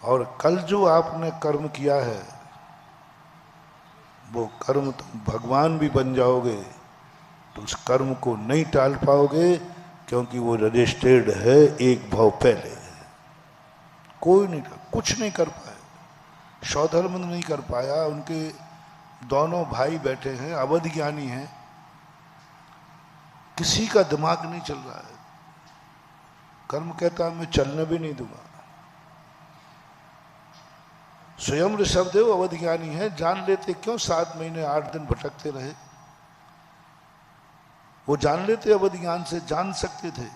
और कल जो आपने कर्म किया है वो कर्म तुम भगवान भी बन जाओगे तो उस कर्म को नहीं टाल पाओगे, क्योंकि वो रजिस्टर्ड है एक भाव पहले। कोई नहीं कर, कुछ नहीं कर पाए, सौधर्म नहीं कर पाया। उनके दोनों भाई बैठे हैं, अवध ज्ञानी हैं, किसी का दिमाग नहीं चल रहा है। कर्म कहता है मैं चलने भी नहीं दूंगा। स्वयं ऋषभदेव अवध ज्ञानी है, जान लेते क्यों 7 महीने 8 दिन भटकते रहे। वो जान लेते अवध ज्ञान से, जान सकते थे,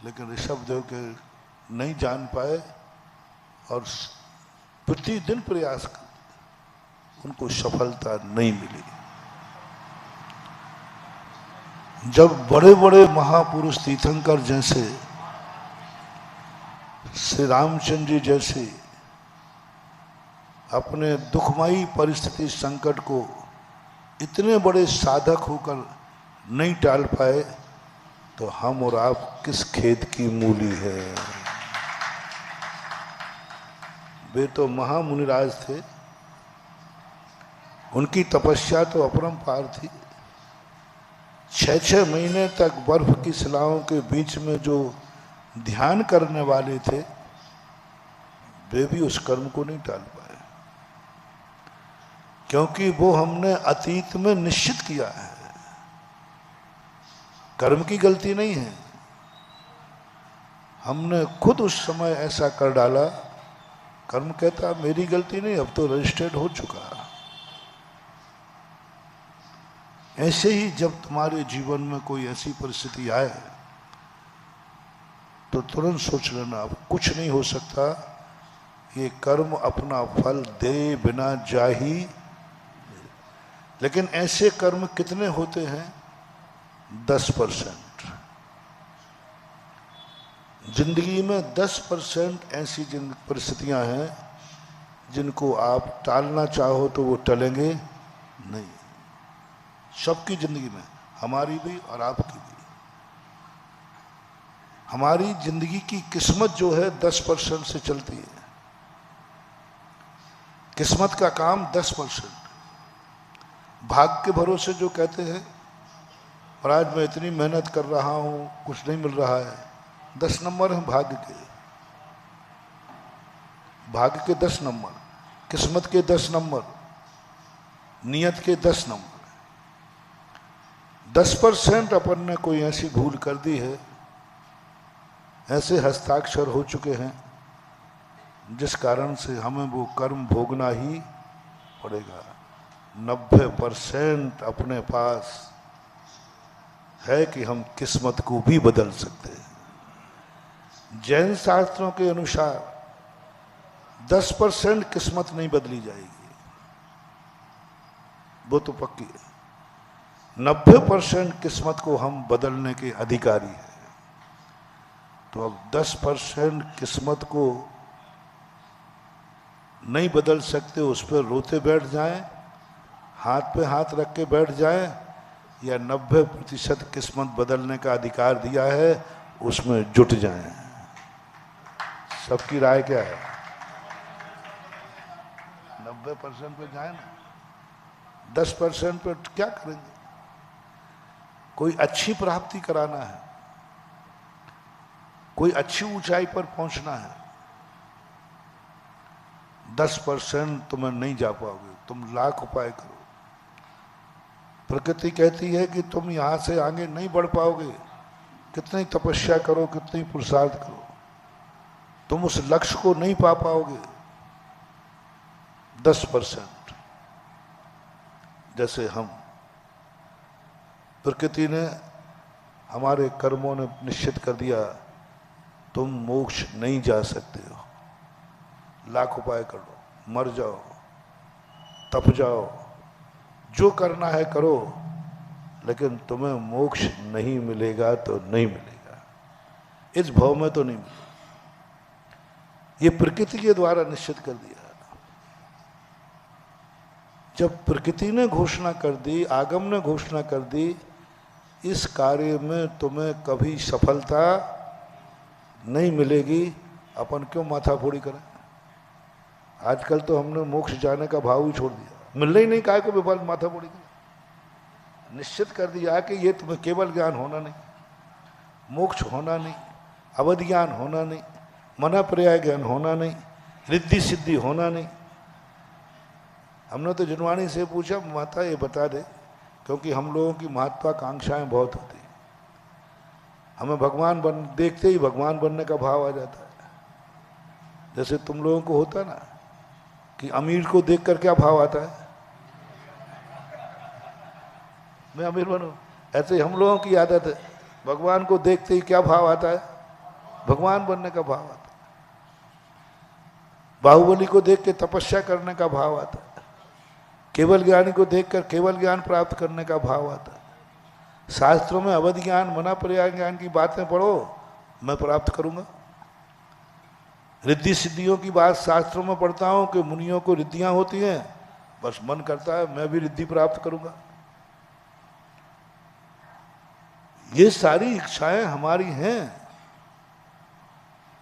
लेकिन ऋषभदेव के नहीं जान पाए और प्रतिदिन प्रयास कर उनको सफलता नहीं मिली। जब बड़े बड़े महापुरुष तीर्थंकर जैसे, श्री रामचंद्र जी जैसे अपने दुखमयी परिस्थिति संकट को इतने बड़े साधक होकर नहीं टाल पाए, तो हम और आप किस खेत की मूली है। वे तो महामुनिराज थे, उनकी तपस्या तो अपरंपार थी। 6-6 महीने तक बर्फ की शिलाओं के बीच में जो ध्यान करने वाले थे, वे भी उस कर्म को नहीं टाल पाए, क्योंकि वो हमने अतीत में निश्चित किया है। कर्म की गलती नहीं है, हमने खुद उस समय ऐसा कर डाला। कर्म कहता मेरी गलती नहीं, अब तो रजिस्टर्ड हो चुका। ऐसे ही जब तुम्हारे जीवन में कोई ऐसी परिस्थिति आए तो तुरंत सोच लेना अब कुछ नहीं हो सकता, ये कर्म अपना फल दे बिना जाही। लेकिन ऐसे कर्म कितने होते हैं? 10%। जिंदगी में 10% ऐसी परिस्थितियां हैं जिनको आप टालना चाहो तो वो टलेंगे नहीं। सबकी जिंदगी में, हमारी भी और आपकी भी। हमारी जिंदगी की किस्मत जो है 10% से चलती है। किस्मत का काम 10%। भाग के भरोसे जो कहते हैं और आज मैं इतनी मेहनत कर रहा हूं कुछ नहीं मिल रहा है, 10 नंबर है भाग्य के। भाग्य के 10 नंबर, किस्मत के 10 नंबर, नियत के 10 नंबर। 10% अपन ने कोई ऐसी भूल कर दी है, ऐसे हस्ताक्षर हो चुके हैं जिस कारण से हमें वो कर्म भोगना ही पड़ेगा। 90% अपने पास है कि हम किस्मत को भी बदल सकते हैं। जैन शास्त्रों के अनुसार 10% किस्मत नहीं बदली जाएगी, वो तो पक्की है। 90% किस्मत को हम बदलने के अधिकारी हैं। तो अब 10% किस्मत को नहीं बदल सकते, उस पर रोते बैठ जाएं, हाथ पे हाथ रख के बैठ जाएं, या 90% किस्मत बदलने का अधिकार दिया है उसमें जुट जाएं। सबकी राय क्या है? 90% पे जाए ना, 10% पे क्या करेंगे? कोई अच्छी प्राप्ति कराना है, कोई अच्छी ऊंचाई पर पहुंचना है, 10% तुम्हें नहीं जा पाओगे, तुम लाख उपाय करो। प्रकृति कहती है कि तुम यहां से आगे नहीं बढ़ पाओगे, कितनी तपस्या करो, कितनी पुरुषार्थ करो, तुम उस लक्ष्य को नहीं पा पाओगे। 10% जैसे हम, प्रकृति ने, हमारे कर्मों ने निश्चित कर दिया तुम मोक्ष नहीं जा सकते हो, लाख उपाय कर लो, मर जाओ, तप जाओ, जो करना है करो, लेकिन तुम्हें मोक्ष नहीं मिलेगा तो नहीं मिलेगा, इस भाव में तो नहीं मिलेगा। ये प्रकृति के द्वारा निश्चित कर दिया। जब प्रकृति ने घोषणा कर दी, आगम ने घोषणा कर दी, इस कार्य में तुम्हें कभी सफलता नहीं मिलेगी, अपन क्यों माथाफोड़ी करें? आजकल तो हमने मोक्ष जाने का भाव ही छोड़ दिया, मिलने ही नहीं, काय को बेफाल माथाफोड़ी करें। निश्चित कर दिया कि ये तुम्हें केवल ज्ञान होना नहीं, मोक्ष होना नहीं, अवधि ज्ञान होना नहीं, मना पर्याय ज्ञान होना नहीं, रिद्धि सिद्धि होना नहीं। हमने तो जुनवाणी से पूछा, माता ये बता दे, क्योंकि हम लोगों की महत्वाकांक्षाएं बहुत होती हैं, हमें भगवान देखते ही भगवान बनने का भाव आ जाता है। जैसे तुम लोगों को होता ना कि अमीर को देखकर क्या भाव आता है, मैं अमीर बनूं, ऐसे ही हम लोगों की आदत है, भगवान को देखते ही क्या भाव आता है, भगवान बनने का भाव आता है। बाहुबली को देख के तपस्या करने का भाव आता है, केवल ज्ञानी को देखकर केवल ज्ञान प्राप्त करने का भाव आता है। शास्त्रों में अवधि ज्ञान, मना पर्याय ज्ञान की बातें पढ़ो, मैं प्राप्त करूंगा। रिद्धि सिद्धियों की बात शास्त्रों में पढ़ता हूं कि मुनियों को रिद्धियां होती हैं, बस मन करता है मैं भी रिद्धि प्राप्त करूंगा। ये सारी इच्छाएं हमारी हैं,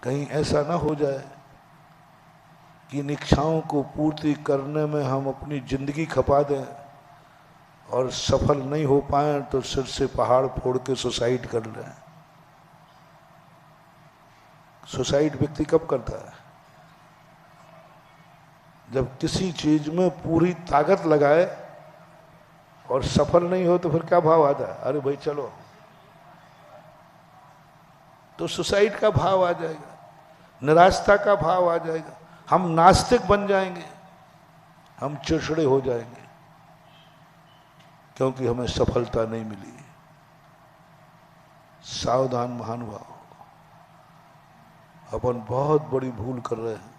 कहीं ऐसा ना हो जाए कि इन इच्छाओं को पूर्ति करने में हम अपनी जिंदगी खपा दें और सफल नहीं हो पाए तो सिर से पहाड़ फोड़ के सुसाइड कर लें। सुसाइड व्यक्ति कब करता है? जब किसी चीज में पूरी ताकत लगाए और सफल नहीं हो तो फिर क्या भाव आता है, अरे भाई चलो, तो सुसाइड का भाव आ जाएगा, निराशा का भाव आ जाएगा, हम नास्तिक बन जाएंगे, हम चिड़चिड़े हो जाएंगे क्योंकि हमें सफलता नहीं मिली। सावधान महानुभाव, अपन बहुत बड़ी भूल कर रहे हैं।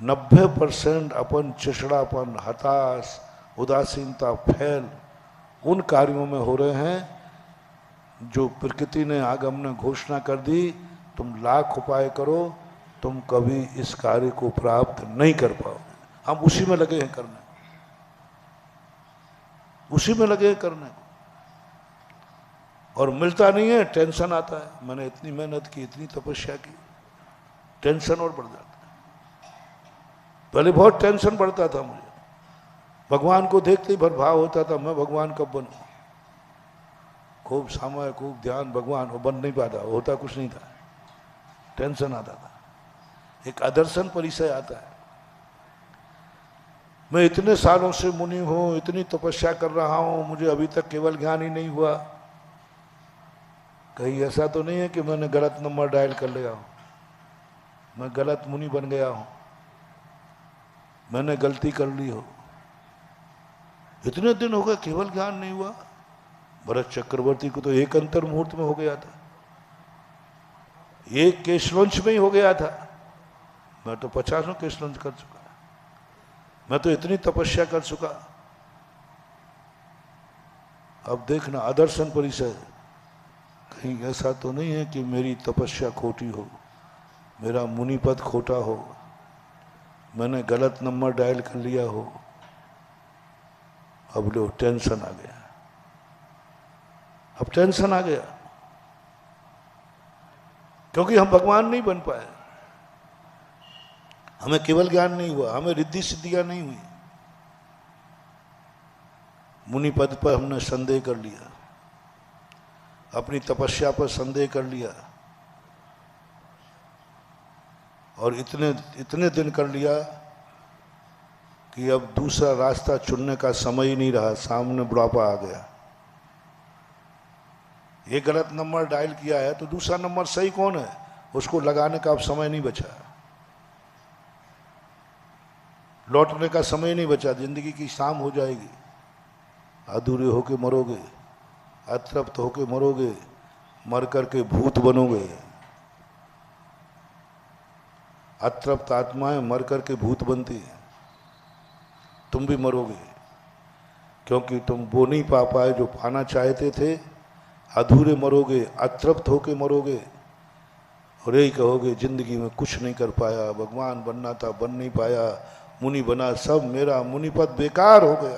90% अपन चिड़चिड़ापन, हताश, उदासीनता, फैल उन कार्यों में हो रहे हैं जो प्रकृति ने, आगम ने घोषणा कर दी, तुम लाख उपाय करो, तुम कभी इस कार्य को प्राप्त नहीं कर पाओगे। हम उसी में लगे हैं करने, उसी में लगे हैं करने, और मिलता नहीं है, टेंशन आता है। मैंने इतनी मेहनत की, इतनी तपस्या की, टेंशन और बढ़ जाता है। पहले बहुत टेंशन बढ़ता था मुझे, भगवान को देखते ही भरभाव होता था, मैं भगवान कब बनूं, खूब समय, खूब ध्यान, भगवान, वो बन नहीं पाता, होता कुछ नहीं था, टेंशन आता था, एक आदर्शन परिचय आता है। मैं इतने सालों से मुनि हूं, इतनी तपस्या कर रहा हूं, मुझे अभी तक केवल ज्ञान ही नहीं हुआ। कहीं ऐसा तो नहीं है कि मैंने गलत नंबर डायल कर लिया हूं, मैं गलत मुनि बन गया हूं, मैंने गलती कर ली हो। इतने दिन हो गए केवल ज्ञान नहीं हुआ। भरत चक्रवर्ती को तो एक अंतर मुहूर्त में हो गया था, एक केशवंश में ही हो गया था, मैं तो 50 केशवंश कर चुका, मैं तो इतनी तपस्या कर चुका। अब देखना आदर्शन परिचय, कहीं ऐसा तो नहीं है कि मेरी तपस्या खोटी हो, मेरा मुनिपद खोटा हो, मैंने गलत नंबर डायल कर लिया हो। अब लो टेंशन आ गया, अब टेंशन आ गया क्योंकि हम भगवान नहीं बन पाए, हमें केवल ज्ञान नहीं हुआ, हमें रिद्धि सिद्धियां नहीं हुई, मुनि पद पर हमने संदेह कर लिया, अपनी तपस्या पर संदेह कर लिया, और इतने दिन कर लिया कि अब दूसरा रास्ता चुनने का समय ही नहीं रहा, सामने बुढ़ापा आ गया। ये गलत नंबर डायल किया है तो दूसरा नंबर सही कौन है, उसको लगाने का अब समय नहीं बचा, लौटने का समय नहीं बचा, जिंदगी की शाम हो जाएगी, अधूरे होके मरोगे, अतृप्त होके मरोगे, मर करके भूत बनोगे। अतृप्त आत्माएं मर करके भूत बनती हैं, तुम भी मरोगे क्योंकि तुम वो नहीं पा पाए जो पाना चाहते थे, अधूरे मरोगे, अतृप्त होके मरोगे, और यही कहोगे जिंदगी में कुछ नहीं कर पाया, भगवान बनना था बन नहीं पाया, मुनि बना, सब मेरा मुनिपद बेकार हो गया।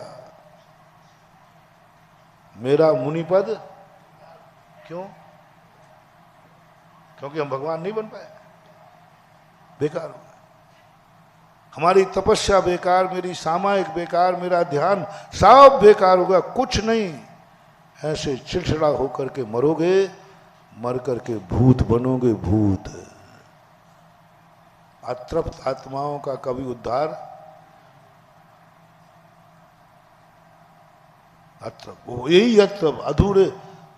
मेरा मुनिपद क्यों? क्योंकि हम भगवान नहीं बन पाए। बेकार होगा। हमारी तपस्या बेकार, मेरी सामायिक बेकार, मेरा ध्यान सब बेकार होगा, कुछ नहीं। ऐसे चिड़चिड़ा होकर के मरोगे, मर करके भूत बनोगे, भूत। अतृप्त आत्माओं का कभी उद्धार, अतृप्त, वो यही अतृप्त अधूरे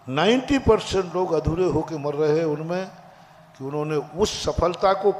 90% लोग अधूरे होके मर रहे हैं उनमें, कि उन्होंने उस सफलता को